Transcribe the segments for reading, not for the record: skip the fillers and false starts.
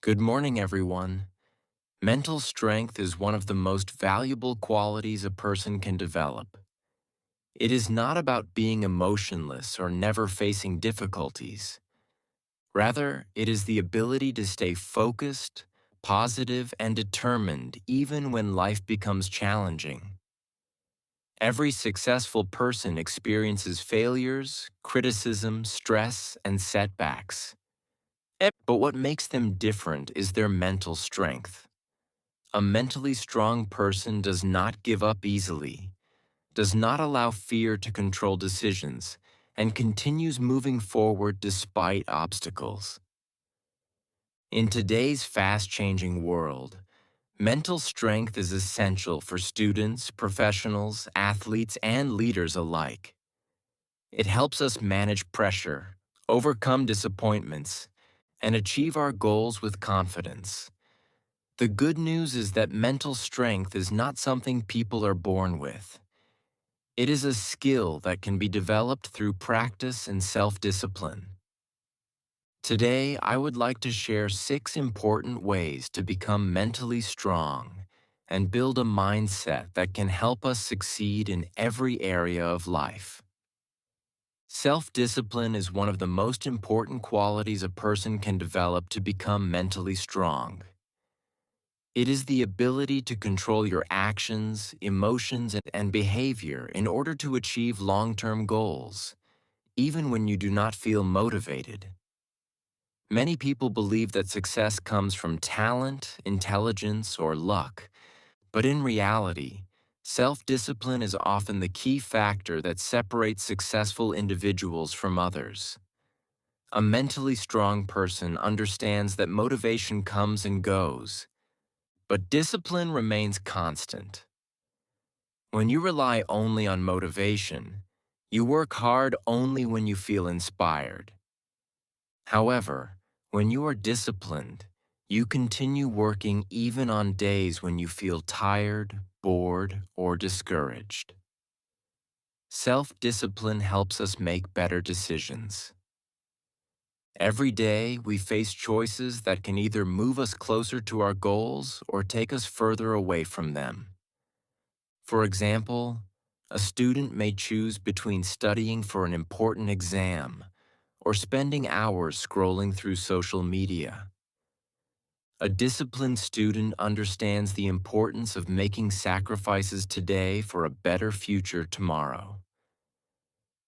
Good morning, everyone. Mental strength is one of the most valuable qualities a person can develop. It is not about being emotionless or never facing difficulties. Rather, it is the ability to stay focused, positive, and determined even when life becomes challenging. Every successful person experiences failures, criticism, stress, and setbacks. But what makes them different is their mental strength. A mentally strong person does not give up easily, does not allow fear to control decisions, and continues moving forward despite obstacles. In today's fast-changing world, mental strength is essential for students, professionals, athletes, and leaders alike. It helps us manage pressure, overcome disappointments, and achieve our goals with confidence. The good news is that mental strength is not something people are born with. It is a skill that can be developed through practice and self-discipline. Today, I would like to share 6 important ways to become mentally strong and build a mindset that can help us succeed in every area of life. Self-discipline is one of the most important qualities a person can develop to become mentally strong. It is the ability to control your actions, emotions, and behavior in order to achieve long-term goals, even when you do not feel motivated. Many people believe that success comes from talent, intelligence, or luck, but in reality, self-discipline is often the key factor that separates successful individuals from others. A mentally strong person understands that motivation comes and goes, but discipline remains constant. When you rely only on motivation, you work hard only when you feel inspired. However, when you are disciplined, you continue working even on days when you feel tired, bored, or discouraged. Self-discipline helps us make better decisions. Every day, we face choices that can either move us closer to our goals or take us further away from them. For example, a student may choose between studying for an important exam or spending hours scrolling through social media. A disciplined student understands the importance of making sacrifices today for a better future tomorrow.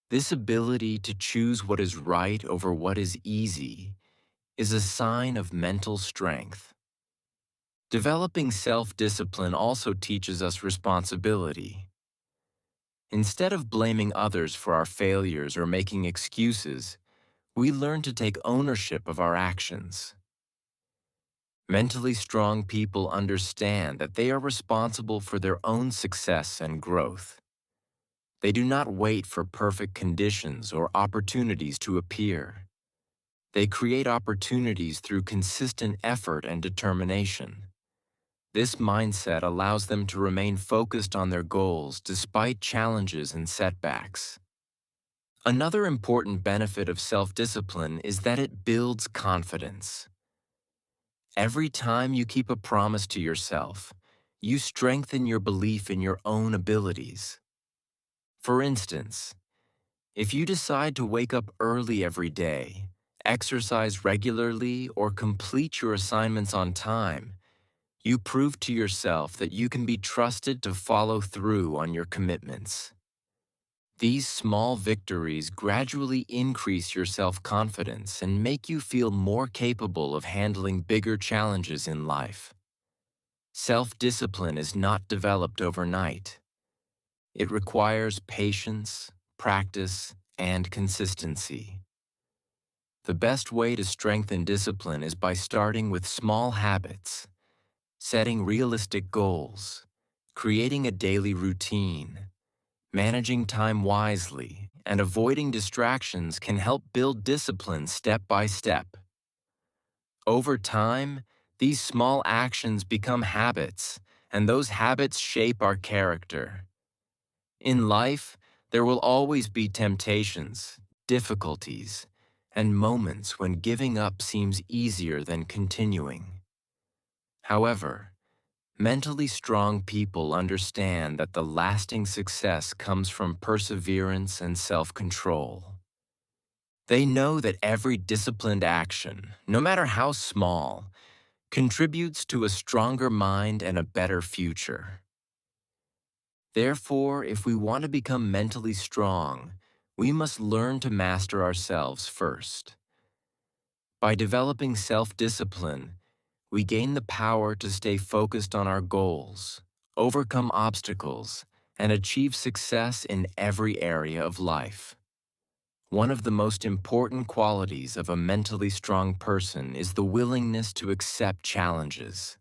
This ability to choose what is right over what is easy is a sign of mental strength. Developing self-discipline also teaches us responsibility. Instead of blaming others for our failures or making excuses, we learn to take ownership of our actions. Mentally strong people understand that they are responsible for their own success and growth. They do not wait for perfect conditions or opportunities to appear. They create opportunities through consistent effort and determination. This mindset allows them to remain focused on their goals despite challenges and setbacks. Another important benefit of self-discipline is that it builds confidence. Every time you keep a promise to yourself, you strengthen your belief in your own abilities. For instance, if you decide to wake up early every day, exercise regularly, or complete your assignments on time, you prove to yourself that you can be trusted to follow through on your commitments. These small victories gradually increase your self-confidence and make you feel more capable of handling bigger challenges in life. Self-discipline is not developed overnight. It requires patience, practice, and consistency. The best way to strengthen discipline is by starting with small habits, setting realistic goals, creating a daily routine. Managing time wisely and avoiding distractions can help build discipline step by step. Over time, these small actions become habits, and those habits shape our character. In life, there will always be temptations, difficulties, and moments when giving up seems easier than continuing. However, mentally strong people understand that the lasting success comes from perseverance and self-control. They know that every disciplined action, no matter how small, contributes to a stronger mind and a better future. Therefore, if we want to become mentally strong, we must learn to master ourselves first. By developing self-discipline, we gain the power to stay focused on our goals, overcome obstacles, and achieve success in every area of life. One of the most important qualities of a mentally strong person is the willingness to accept challenges.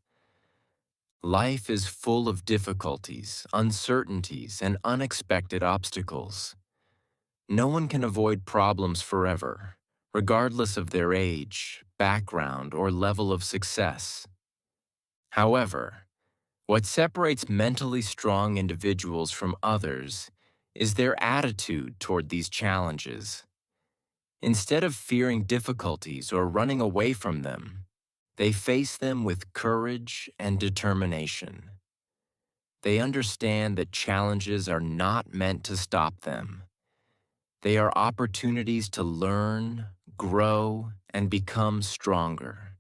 Life is full of difficulties, uncertainties, and unexpected obstacles. No one can avoid problems forever, regardless of their age, background, or level of success. However, what separates mentally strong individuals from others is their attitude toward these challenges. Instead of fearing difficulties or running away from them, they face them with courage and determination. They understand that challenges are not meant to stop them. They are opportunities to learn, grow, and become stronger.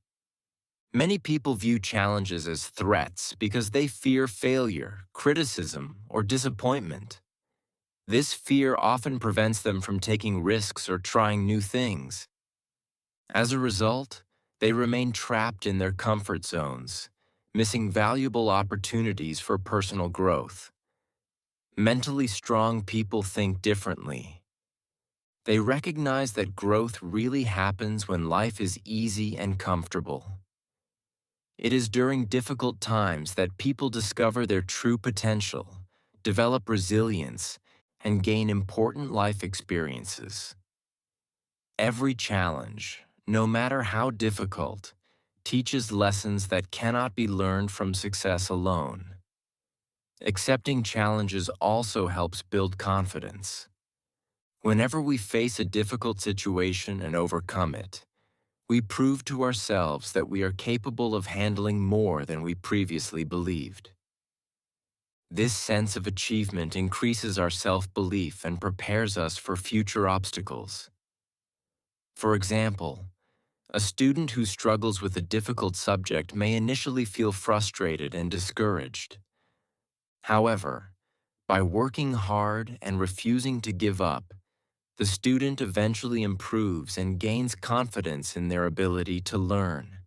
Many people view challenges as threats because they fear failure, criticism, or disappointment. This fear often prevents them from taking risks or trying new things. As a result, they remain trapped in their comfort zones, missing valuable opportunities for personal growth. Mentally strong people think differently. They recognize that growth really happens when life is easy and comfortable. It is during difficult times that people discover their true potential, develop resilience, and gain important life experiences. Every challenge, no matter how difficult, teaches lessons that cannot be learned from success alone. Accepting challenges also helps build confidence. Whenever we face a difficult situation and overcome it, we prove to ourselves that we are capable of handling more than we previously believed. This sense of achievement increases our self-belief and prepares us for future obstacles. For example, a student who struggles with a difficult subject may initially feel frustrated and discouraged. However, by working hard and refusing to give up, the student eventually improves and gains confidence in their ability to learn.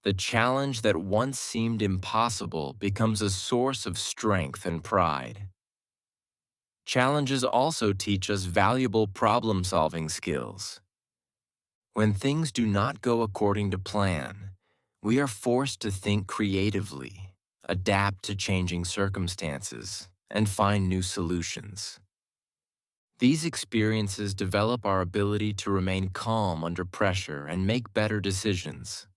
The challenge that once seemed impossible becomes a source of strength and pride. Challenges also teach us valuable problem-solving skills. When things do not go according to plan, we are forced to think creatively, adapt to changing circumstances, and find new solutions. These experiences develop our ability to remain calm under pressure and make better decisions.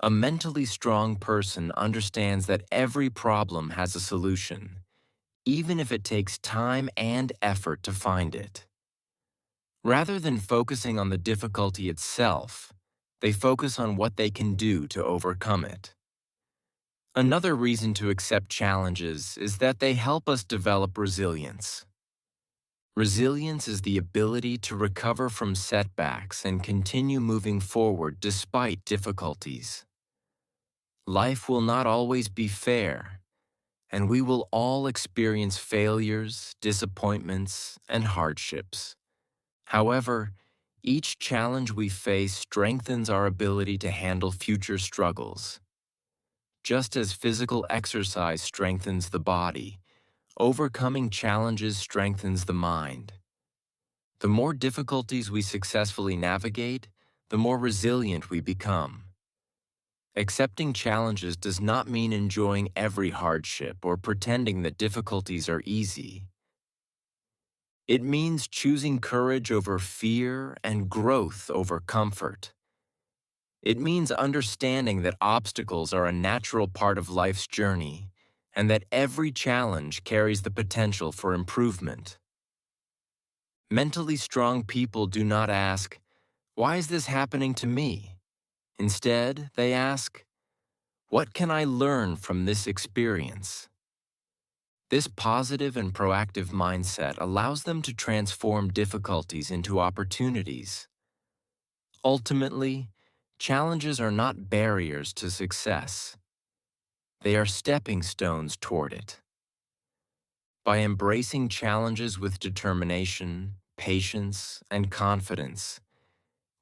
A mentally strong person understands that every problem has a solution, even if it takes time and effort to find it. Rather than focusing on the difficulty itself, they focus on what they can do to overcome it. Another reason to accept challenges is that they help us develop resilience. Resilience is the ability to recover from setbacks and continue moving forward despite difficulties. Life will not always be fair, and we will all experience failures, disappointments, and hardships. However, each challenge we face strengthens our ability to handle future struggles. Just as physical exercise strengthens the body, overcoming challenges strengthens the mind. The more difficulties we successfully navigate, the more resilient we become. Accepting challenges does not mean enjoying every hardship or pretending that difficulties are easy. It means choosing courage over fear and growth over comfort. It means understanding that obstacles are a natural part of life's journey and that every challenge carries the potential for improvement. Mentally strong people do not ask, Why is this happening to me? Instead, they ask, what can I learn from this experience? This positive and proactive mindset allows them to transform difficulties into opportunities. Ultimately, challenges are not barriers to success. They are stepping stones toward it. By embracing challenges with determination, patience, and confidence,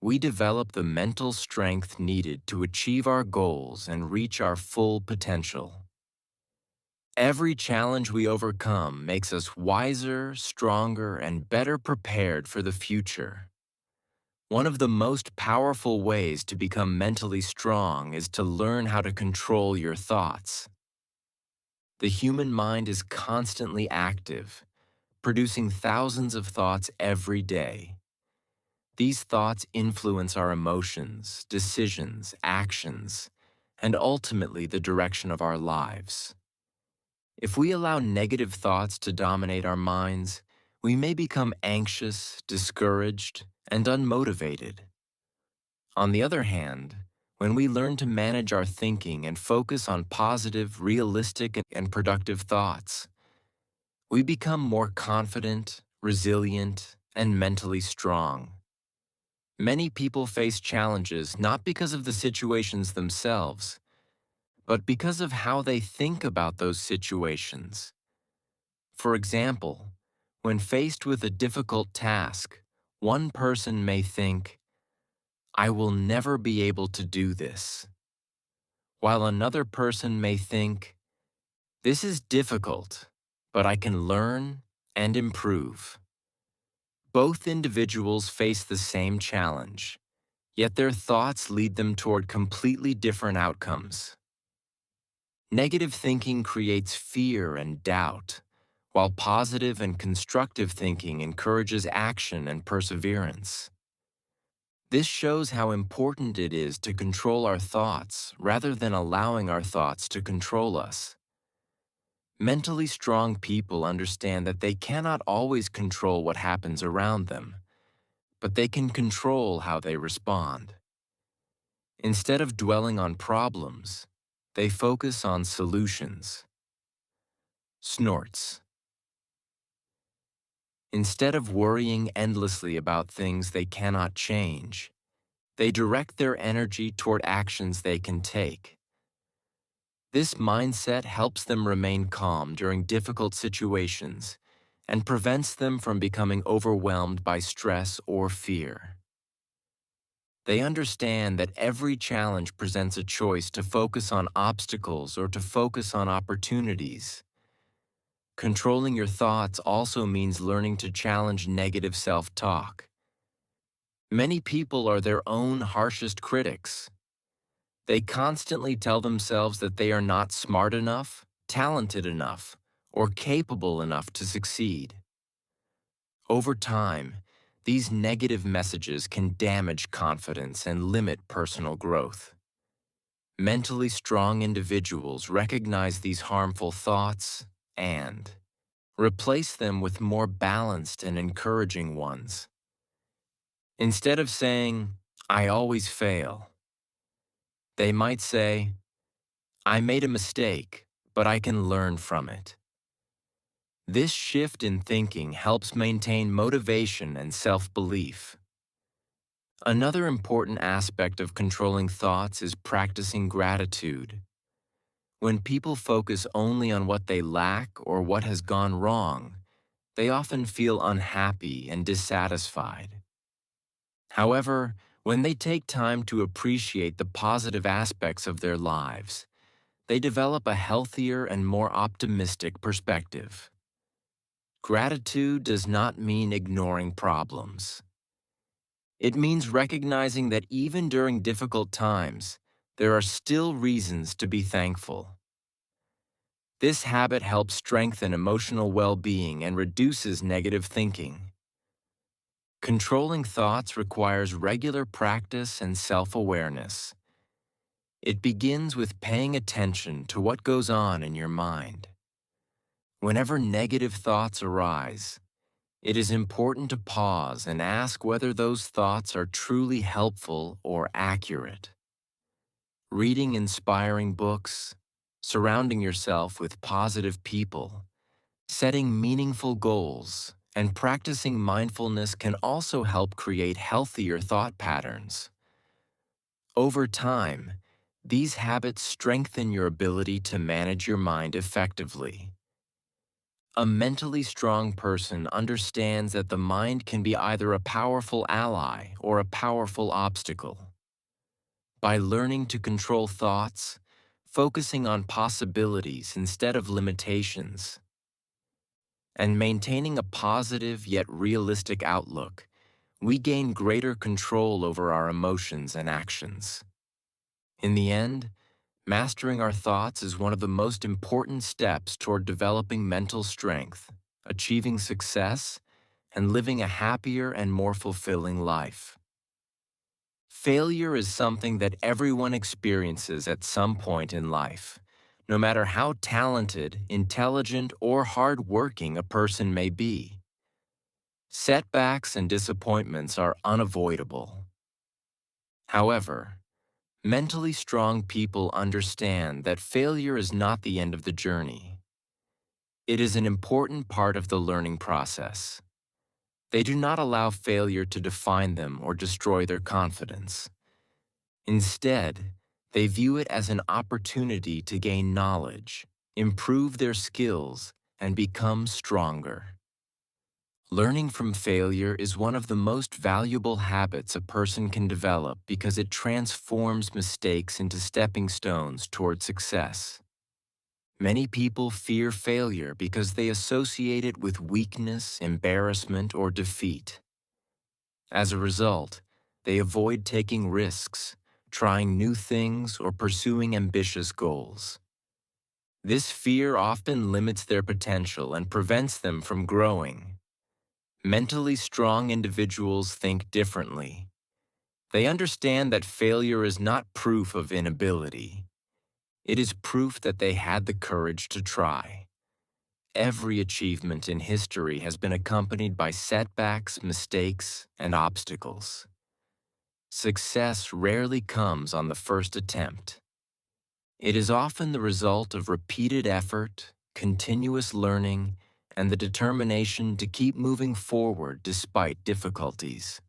we develop the mental strength needed to achieve our goals and reach our full potential. Every challenge we overcome makes us wiser, stronger, and better prepared for the future. One of the most powerful ways to become mentally strong is to learn how to control your thoughts. The human mind is constantly active, producing thousands of thoughts every day. These thoughts influence our emotions, decisions, actions, and ultimately the direction of our lives. If we allow negative thoughts to dominate our minds, we may become anxious, discouraged, and unmotivated. On the other hand, when we learn to manage our thinking and focus on positive, realistic, and productive thoughts, we become more confident, resilient, and mentally strong. Many people face challenges not because of the situations themselves, but because of how they think about those situations. For example, when faced with a difficult task, one person may think, I will never be able to do this, while another person may think, this is difficult, but I can learn and improve. Both individuals face the same challenge, yet their thoughts lead them toward completely different outcomes. Negative thinking creates fear and doubt, while positive and constructive thinking encourages action and perseverance. This shows how important it is to control our thoughts rather than allowing our thoughts to control us. Mentally strong people understand that they cannot always control what happens around them, but they can control how they respond. Instead of dwelling on problems, they focus on solutions. Snorts. Instead of worrying endlessly about things they cannot change, they direct their energy toward actions they can take. This mindset helps them remain calm during difficult situations and prevents them from becoming overwhelmed by stress or fear. They understand that every challenge presents a choice to focus on obstacles or to focus on opportunities. Controlling your thoughts also means learning to challenge negative self-talk. Many people are their own harshest critics. They constantly tell themselves that they are not smart enough, talented enough, or capable enough to succeed. Over time, these negative messages can damage confidence and limit personal growth. Mentally strong individuals recognize these harmful thoughts and replace them with more balanced and encouraging ones. Instead of saying, I always fail, they might say, I made a mistake, but I can learn from it. This shift in thinking helps maintain motivation and self-belief. Another important aspect of controlling thoughts is practicing gratitude. When people focus only on what they lack or what has gone wrong, they often feel unhappy and dissatisfied. However, when they take time to appreciate the positive aspects of their lives, they develop a healthier and more optimistic perspective. Gratitude does not mean ignoring problems. It means recognizing that even during difficult times, there are still reasons to be thankful. This habit helps strengthen emotional well-being and reduces negative thinking. Controlling thoughts requires regular practice and self-awareness. It begins with paying attention to what goes on in your mind. Whenever negative thoughts arise, It is important to pause and ask whether those thoughts are truly helpful or accurate. Reading inspiring books, surrounding yourself with positive people, setting meaningful goals, and practicing mindfulness can also help create healthier thought patterns. Over time, these habits strengthen your ability to manage your mind effectively. A mentally strong person understands that the mind can be either a powerful ally or a powerful obstacle. By learning to control thoughts, focusing on possibilities instead of limitations, and maintaining a positive yet realistic outlook, we gain greater control over our emotions and actions. In the end, mastering our thoughts is one of the most important steps toward developing mental strength, achieving success, and living a happier and more fulfilling life. Failure is something that everyone experiences at some point in life, no matter how talented, intelligent, or hardworking a person may be. Setbacks and disappointments are unavoidable. However, mentally strong people understand that failure is not the end of the journey. It is an important part of the learning process. They do not allow failure to define them or destroy their confidence. Instead, they view it as an opportunity to gain knowledge, improve their skills, and become stronger. Learning from failure is one of the most valuable habits a person can develop because it transforms mistakes into stepping stones toward success. Many people fear failure because they associate it with weakness, embarrassment, or defeat. As a result, they avoid taking risks, trying new things, or pursuing ambitious goals. This fear often limits their potential and prevents them from growing. Mentally strong individuals think differently. They understand that failure is not proof of inability. It is proof that they had the courage to try. Every achievement in history has been accompanied by setbacks, mistakes, and obstacles. Success rarely comes on the first attempt. It is often the result of repeated effort, continuous learning, and the determination to keep moving forward despite difficulties.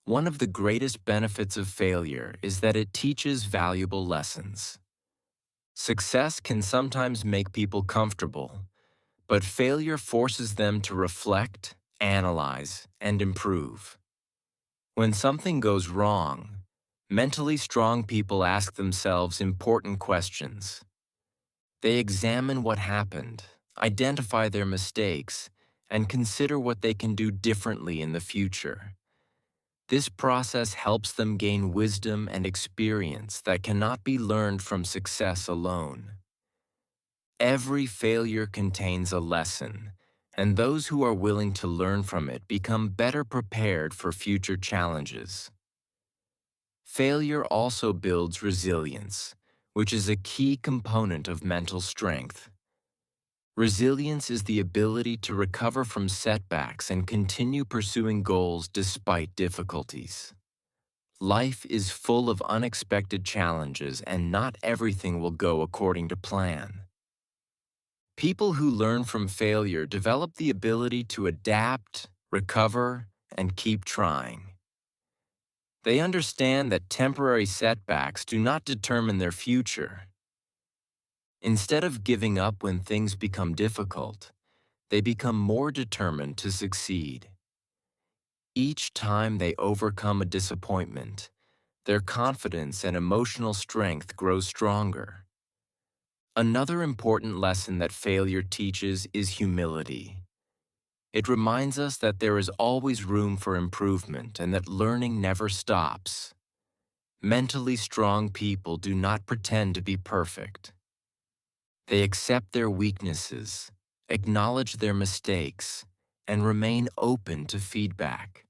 One of the greatest benefits of failure is that it teaches valuable lessons. Success can sometimes make people comfortable, but failure forces them to reflect, analyze, and improve. When something goes wrong, mentally strong people ask themselves important questions. They examine what happened, identify their mistakes, and consider what they can do differently in the future. This process helps them gain wisdom and experience that cannot be learned from success alone. Every failure contains a lesson, and those who are willing to learn from it become better prepared for future challenges. Failure also builds resilience, which is a key component of mental strength. Resilience is the ability to recover from setbacks and continue pursuing goals despite difficulties. Life is full of unexpected challenges, and not everything will go according to plan. People who learn from failure develop the ability to adapt, recover, and keep trying. They understand that temporary setbacks do not determine their future. Instead of giving up when things become difficult, they become more determined to succeed. Each time they overcome a disappointment, their confidence and emotional strength grow stronger. Another important lesson that failure teaches is humility. It reminds us that there is always room for improvement and that learning never stops. Mentally strong people do not pretend to be perfect. They accept their weaknesses, acknowledge their mistakes, and remain open to feedback.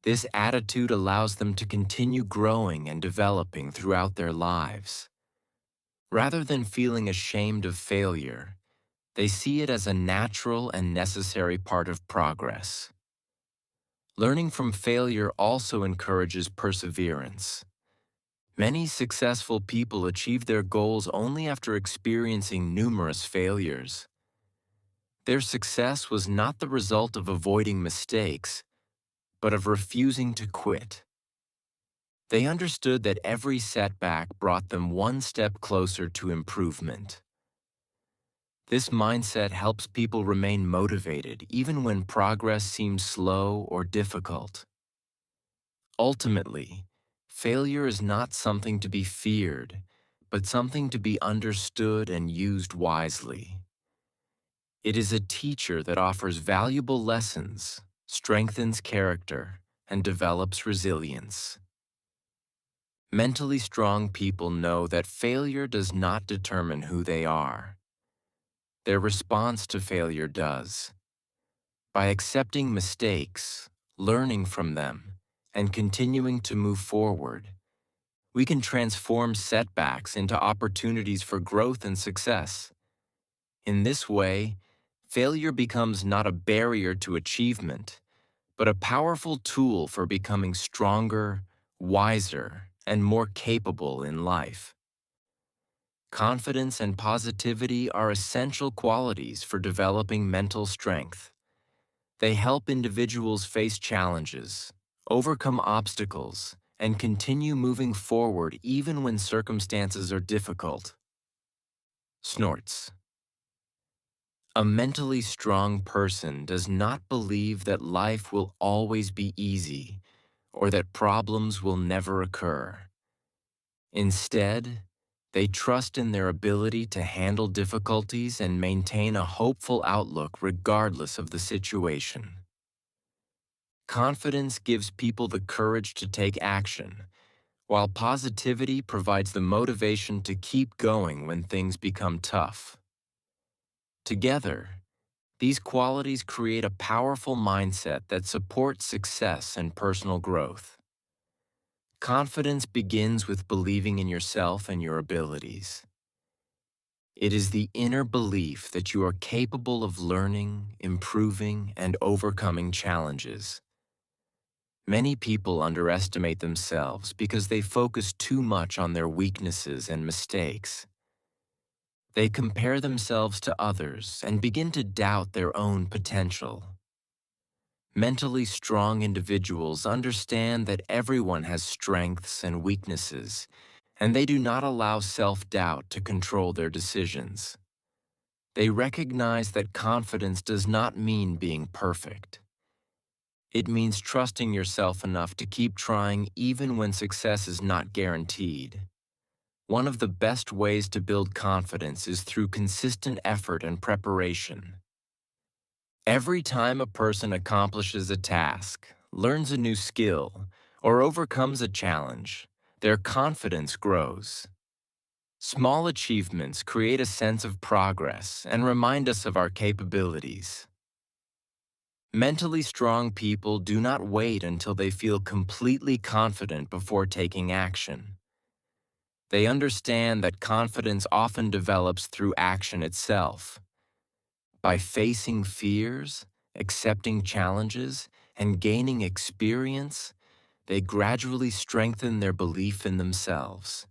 This attitude allows them to continue growing and developing throughout their lives. Rather than feeling ashamed of failure, They see it as a natural and necessary part of progress. Learning from failure also encourages perseverance. Many successful people achieve their goals only after experiencing numerous failures. Their success was not the result of avoiding mistakes, but of refusing to quit. They understood that every setback brought them one step closer to improvement. This mindset helps people remain motivated even when progress seems slow or difficult. Ultimately, failure is not something to be feared, but something to be understood and used wisely. It is a teacher that offers valuable lessons, strengthens character, and develops resilience. Mentally strong people know that failure does not determine who they are. Their response to failure does. By accepting mistakes, learning from them, and continuing to move forward, we can transform setbacks into opportunities for growth and success. In this way, failure becomes not a barrier to achievement, but a powerful tool for becoming stronger, wiser, and more capable in life. Confidence and positivity are essential qualities for developing mental strength. They help individuals face challenges, overcome obstacles, and continue moving forward even when circumstances are difficult. Snorts. A mentally strong person does not believe that life will always be easy or that problems will never occur. Instead, they trust in their ability to handle difficulties and maintain a hopeful outlook regardless of the situation. Confidence gives people the courage to take action, while positivity provides the motivation to keep going when things become tough. Together, these qualities create a powerful mindset that supports success and personal growth. Confidence begins with believing in yourself and your abilities. It is the inner belief that you are capable of learning, improving, and overcoming challenges. Many people underestimate themselves because they focus too much on their weaknesses and mistakes. They compare themselves to others and begin to doubt their own potential. Mentally strong individuals understand that everyone has strengths and weaknesses, and they do not allow self-doubt to control their decisions. They recognize that confidence does not mean being perfect. It means trusting yourself enough to keep trying even when success is not guaranteed. One of the best ways to build confidence is through consistent effort and preparation. Every time a person accomplishes a task, learns a new skill, or overcomes a challenge, their confidence grows. Small achievements create a sense of progress and remind us of our capabilities. Mentally strong people do not wait until they feel completely confident before taking action. They understand that confidence often develops through action itself. By facing fears, accepting challenges, and gaining experience, they gradually strengthen their belief in themselves.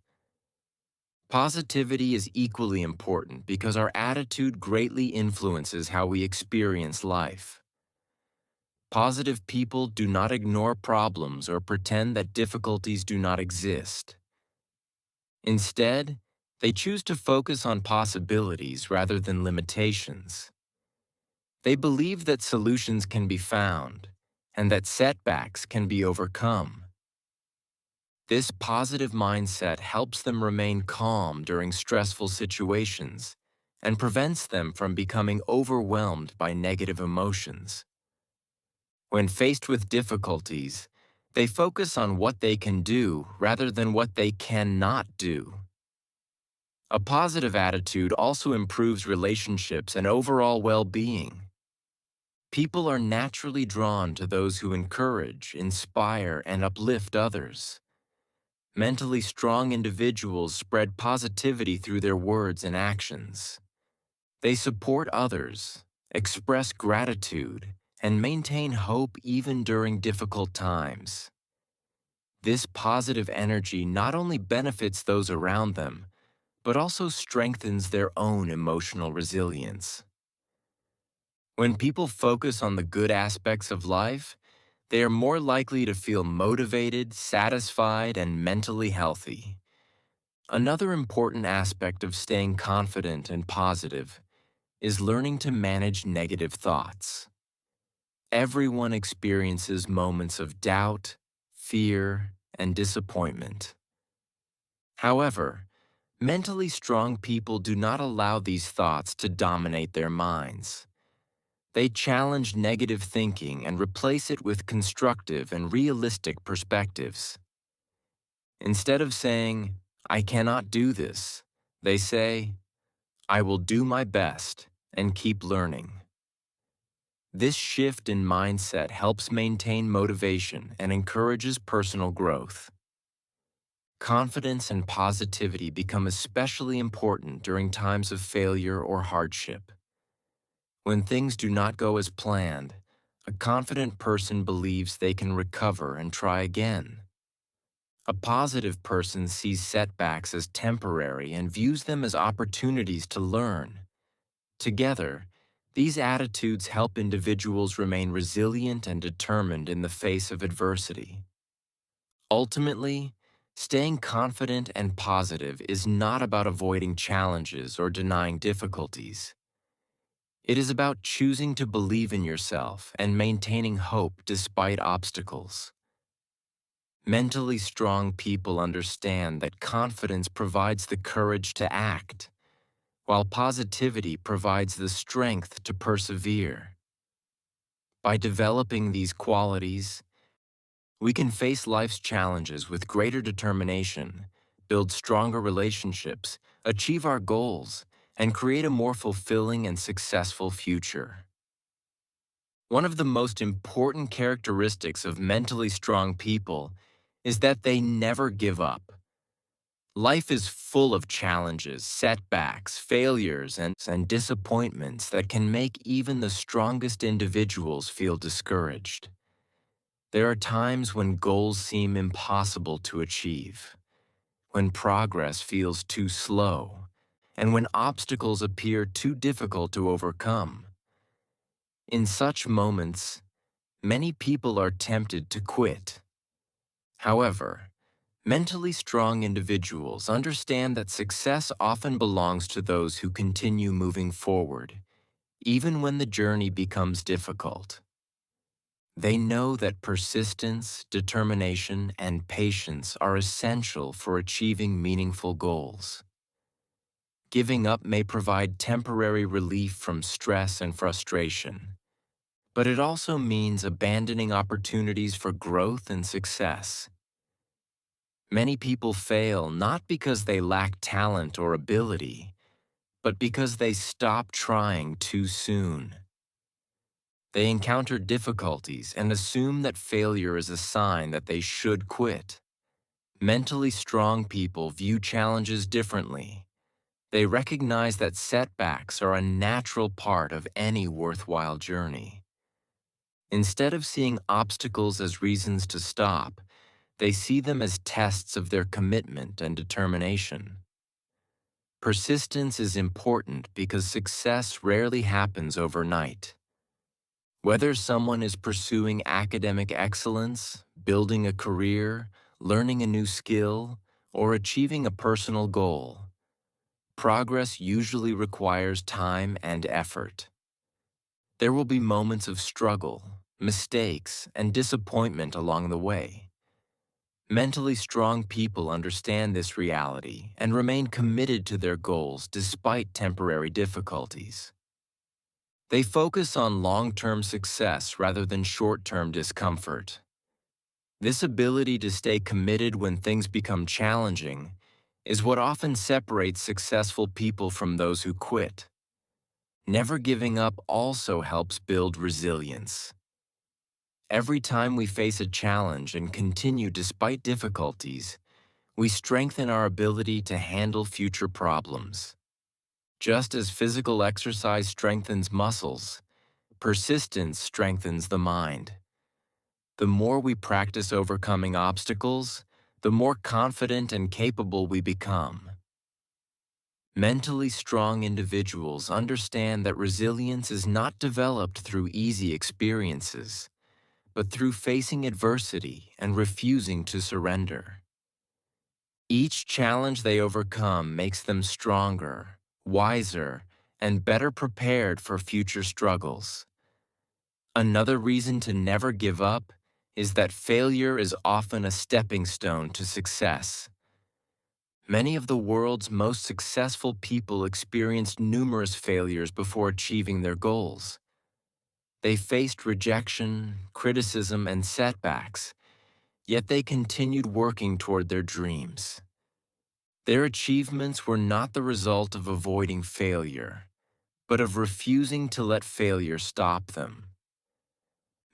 Positivity is equally important because our attitude greatly influences how we experience life. Positive people do not ignore problems or pretend that difficulties do not exist. Instead, they choose to focus on possibilities rather than limitations. They believe that solutions can be found and that setbacks can be overcome. This positive mindset helps them remain calm during stressful situations and prevents them from becoming overwhelmed by negative emotions. When faced with difficulties, they focus on what they can do rather than what they cannot do. A positive attitude also improves relationships and overall well-being. People are naturally drawn to those who encourage, inspire, and uplift others. Mentally strong individuals spread positivity through their words and actions. They support others, express gratitude, and maintain hope even during difficult times. This positive energy not only benefits those around them, but also strengthens their own emotional resilience. When people focus on the good aspects of life, they are more likely to feel motivated, satisfied, and mentally healthy. Another important aspect of staying confident and positive is learning to manage negative thoughts. Everyone experiences moments of doubt, fear, and disappointment. However, mentally strong people do not allow these thoughts to dominate their minds. They challenge negative thinking and replace it with constructive and realistic perspectives. Instead of saying, "I cannot do this," they say, "I will do my best and keep learning." This shift in mindset helps maintain motivation and encourages personal growth. Confidence and positivity become especially important during times of failure or hardship. When things do not go as planned, a confident person believes they can recover and try again. A positive person sees setbacks as temporary and views them as opportunities to learn. Together, these attitudes help individuals remain resilient and determined in the face of adversity. Ultimately, staying confident and positive is not about avoiding challenges or denying difficulties. It is about choosing to believe in yourself and maintaining hope despite obstacles. Mentally strong people understand that confidence provides the courage to act, while positivity provides the strength to persevere. By developing these qualities, we can face life's challenges with greater determination, build stronger relationships, achieve our goals, and create a more fulfilling and successful future. One of the most important characteristics of mentally strong people is that they never give up. Life is full of challenges, setbacks, failures, and disappointments that can make even the strongest individuals feel discouraged. There are times when goals seem impossible to achieve, when progress feels too slow, and when obstacles appear too difficult to overcome. In such moments, many people are tempted to quit. However, mentally strong individuals understand that success often belongs to those who continue moving forward, even when the journey becomes difficult. They know that persistence, determination, and patience are essential for achieving meaningful goals. Giving up may provide temporary relief from stress and frustration, but it also means abandoning opportunities for growth and success. Many people fail not because they lack talent or ability, but because they stop trying too soon. They encounter difficulties and assume that failure is a sign that they should quit. Mentally strong people view challenges differently. They recognize that setbacks are a natural part of any worthwhile journey. Instead of seeing obstacles as reasons to stop, they see them as tests of their commitment and determination. Persistence is important because success rarely happens overnight. Whether someone is pursuing academic excellence, building a career, learning a new skill, or achieving a personal goal, progress usually requires time and effort. There will be moments of struggle, mistakes, and disappointment along the way. Mentally strong people understand this reality and remain committed to their goals despite temporary difficulties. They focus on long-term success rather than short-term discomfort. This ability to stay committed when things become challenging is what often separates successful people from those who quit. Never giving up also helps build resilience. Every time we face a challenge and continue despite difficulties, we strengthen our ability to handle future problems. Just as physical exercise strengthens muscles, persistence strengthens the mind. The more we practice overcoming obstacles, the more confident and capable we become. Mentally strong individuals understand that resilience is not developed through easy experiences, but through facing adversity and refusing to surrender. Each challenge they overcome makes them stronger, wiser, and better prepared for future struggles. Another reason to never give up is that failure is often a stepping stone to success. Many of the world's most successful people experienced numerous failures before achieving their goals. They faced rejection, criticism, and setbacks, yet they continued working toward their dreams. Their achievements were not the result of avoiding failure, but of refusing to let failure stop them.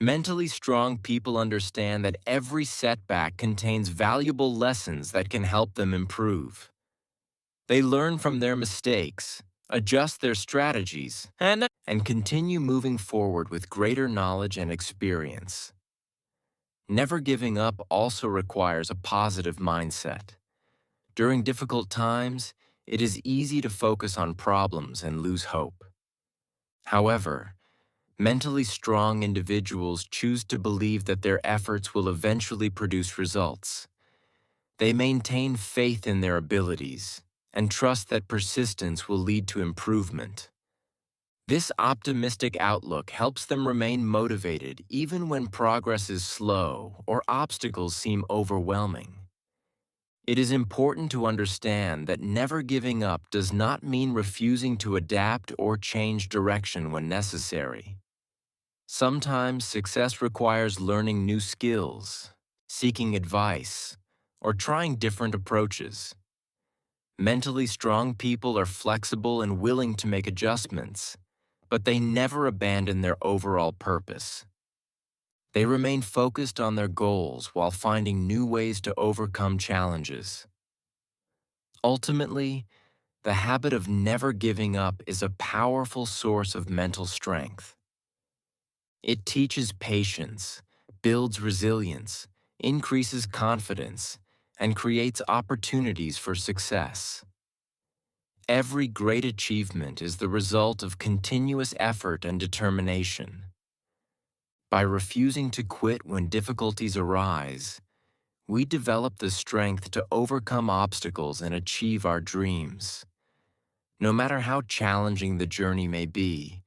Mentally strong people understand that every setback contains valuable lessons that can help them improve. They learn from their mistakes, adjust their strategies, and continue moving forward with greater knowledge and experience. Never giving up also requires a positive mindset. During difficult times, it is easy to focus on problems and lose hope. However, mentally strong individuals choose to believe that their efforts will eventually produce results. They maintain faith in their abilities and trust that persistence will lead to improvement. This optimistic outlook helps them remain motivated even when progress is slow or obstacles seem overwhelming. It is important to understand that never giving up does not mean refusing to adapt or change direction when necessary. Sometimes success requires learning new skills, seeking advice, or trying different approaches. Mentally strong people are flexible and willing to make adjustments, but they never abandon their overall purpose. They remain focused on their goals while finding new ways to overcome challenges. Ultimately, the habit of never giving up is a powerful source of mental strength. It teaches patience, builds resilience, increases confidence, and creates opportunities for success. Every great achievement is the result of continuous effort and determination. By refusing to quit when difficulties arise, we develop the strength to overcome obstacles and achieve our dreams. No matter how challenging the journey may be,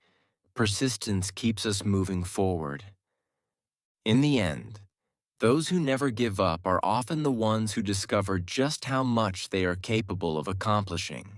persistence keeps us moving forward. In the end, those who never give up are often the ones who discover just how much they are capable of accomplishing.